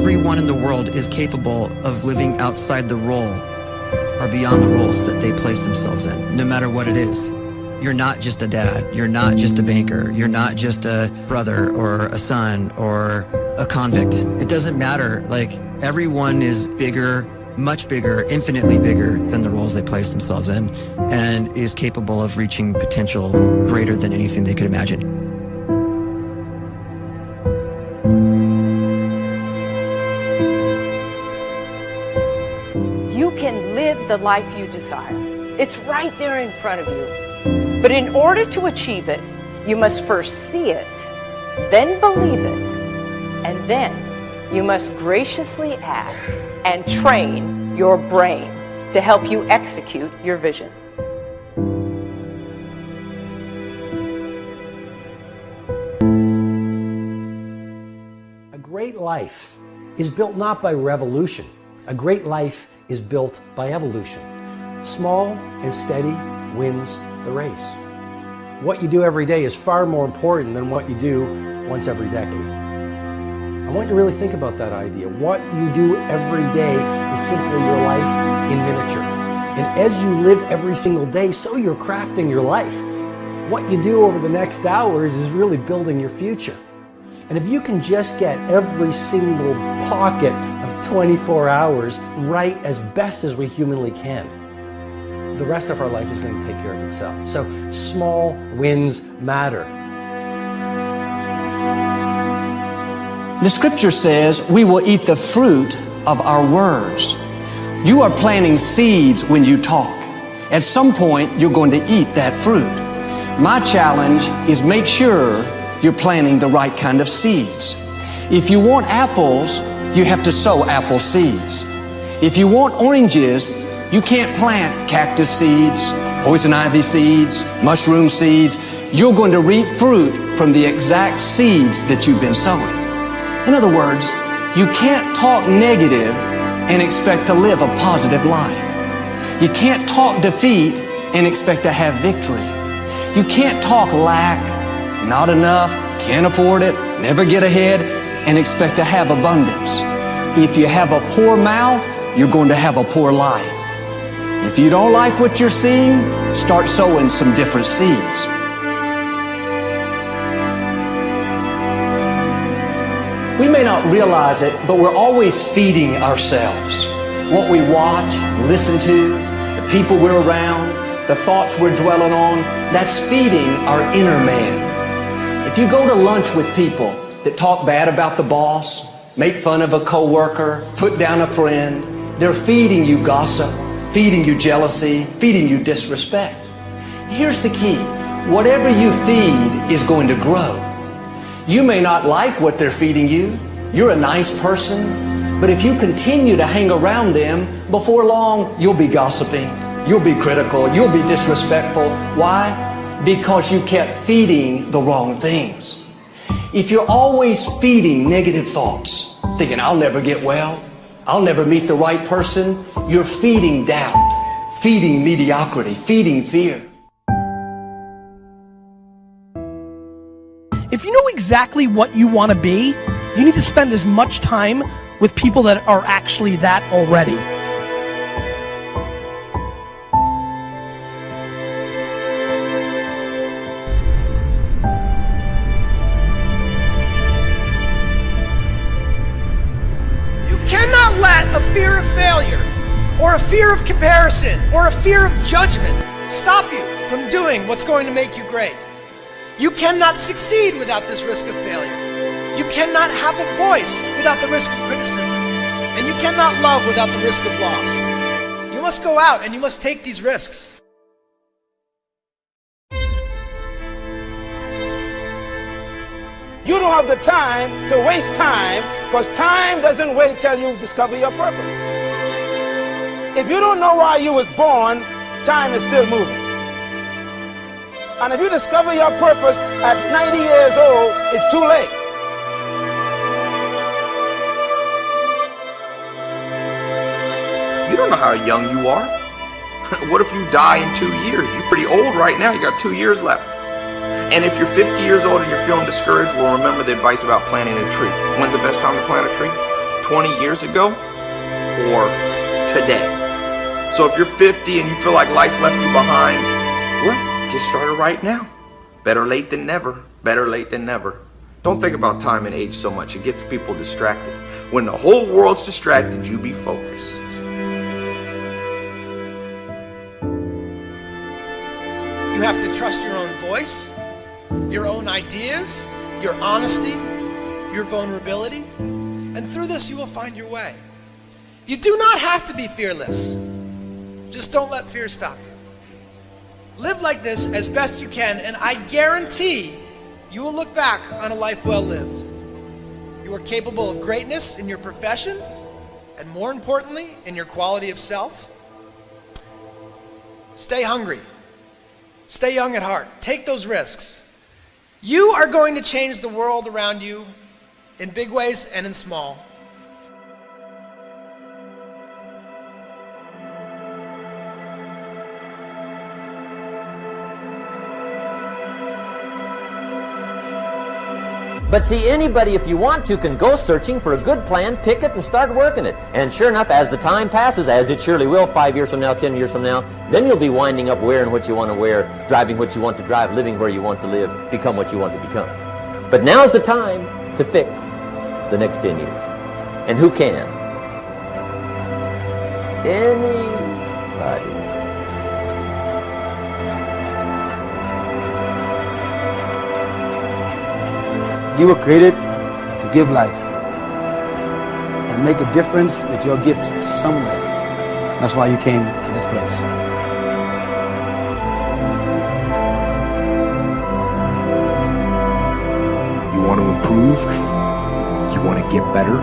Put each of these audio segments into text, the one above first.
everyone in the world is capable of living outside the role or beyond the roles that they place themselves in, no matter what it is. You're not just a dad. You're not just a banker. You're not just a brother or a son or a convict. It doesn't matter. Like, everyone is bigger, much bigger, infinitely bigger than the roles they place themselves in, and is capable of reaching potential greater than anything they could imagine. You can live the life you desire. It's right there in front of you. But in order to achieve it, you must first see it, then believe it, and then you must graciously ask and train your brain to help you execute your vision. A great life is built not by revolution. A great life is built by evolution. Small and steady wins the race. What you do every day is far more important than what you do once every decade. I want you to really think about that idea. What you do every day is simply your life in miniature. And as you live every single day, so you're crafting your life. What you do over the next hours is really building your future. And if you can just get every single pocket of 24 hours right as best as we humanly can, the rest of our life is going to take care of itself. So small wins matter. The scripture says we will eat the fruit of our words. You are planting seeds when you talk. At some point, you're going to eat that fruit. My challenge is make sure you're planting the right kind of seeds. If you want apples, you have to sow apple seeds. If you want oranges, you can't plant cactus seeds, poison ivy seeds, mushroom seeds. You're going to reap fruit from the exact seeds that you've been sowing. In other words, you can't talk negative and expect to live a positive life. You can't talk defeat and expect to have victory. You can't talk lack, not enough, can't afford it, never get ahead, and expect to have abundance. If you have a poor mouth, you're going to have a poor life. If you don't like what you're seeing, start sowing some different seeds. We may not realize it, but we're always feeding ourselves. What we watch, listen to, the people we're around, the thoughts we're dwelling on, that's feeding our inner man. If you go to lunch with people that talk bad about the boss, make fun of a coworker, put down a friend, they're feeding you gossip, feeding you jealousy, feeding you disrespect. Here's the key. Whatever you feed is going to grow. You may not like what they're feeding you. You're a nice person. But if you continue to hang around them, before long, you'll be gossiping. You'll be critical. You'll be disrespectful. Why? Because you kept feeding the wrong things. If you're always feeding negative thoughts, thinking, I'll never get well, I'll never meet the right person, you're feeding doubt, feeding mediocrity, feeding fear. If you know exactly what you want to be, you need to spend as much time with people that are actually that already. You cannot let a fear of failure, or a fear of comparison, or a fear of judgment stop you from doing what's going to make you great. You cannot succeed without this risk of failure. You cannot have a voice without the risk of criticism. And you cannot love without the risk of loss. You must go out and you must take these risks. You don't have the time to waste time, because time doesn't wait till you discover your purpose. If you don't know why you was born, time is still moving. And if you discover your purpose at 90 years old, it's too late. You don't know how young you are. What if you die in 2 years? You're pretty old right now. You got 2 years left. And if you're 50 years old and you're feeling discouraged, well, remember the advice about planting a tree. When's the best time to plant a tree? 20 years ago or today. So if you're 50 and you feel like life left you behind, well, get started right now. Better late than never. Better late than never. Don't think about time and age so much. It gets people distracted. When the whole world's distracted, you be focused. You have to trust your own voice, your own ideas, your honesty, your vulnerability, and through this you will find your way. You do not have to be fearless. Just don't let fear stop you. Live like this as best you can, and I guarantee you will look back on a life well lived. You are capable of greatness in your profession, and more importantly, in your quality of self. Stay hungry. Stay young at heart. Take those risks. You are going to change the world around you in big ways and in small. But see, anybody, if you want to, can go searching for a good plan, pick it, and start working it. And sure enough, as the time passes, as it surely will 5 years from now, 10 years from now, then you'll be winding up wearing what you want to wear, driving what you want to drive, living where you want to live, become what you want to become. But now's the time to fix the next 10 years. And who can? Anybody. You were created to give life and make a difference with your gift somewhere. That's why you came to this place. You want to improve? You want to get better?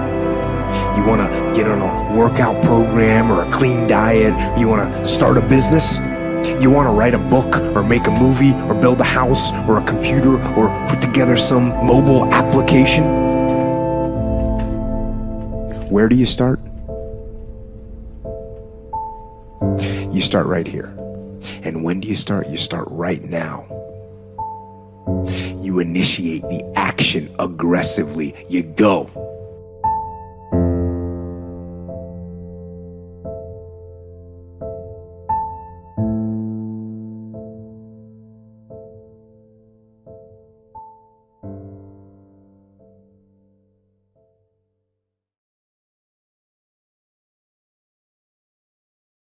You want to get on a workout program or a clean diet? You want to start a business? You want to write a book or make a movie or build a house or a computer or put together some mobile application? Where do you start? You start right here. And when do you start? You start right now. You initiate the action aggressively. You go.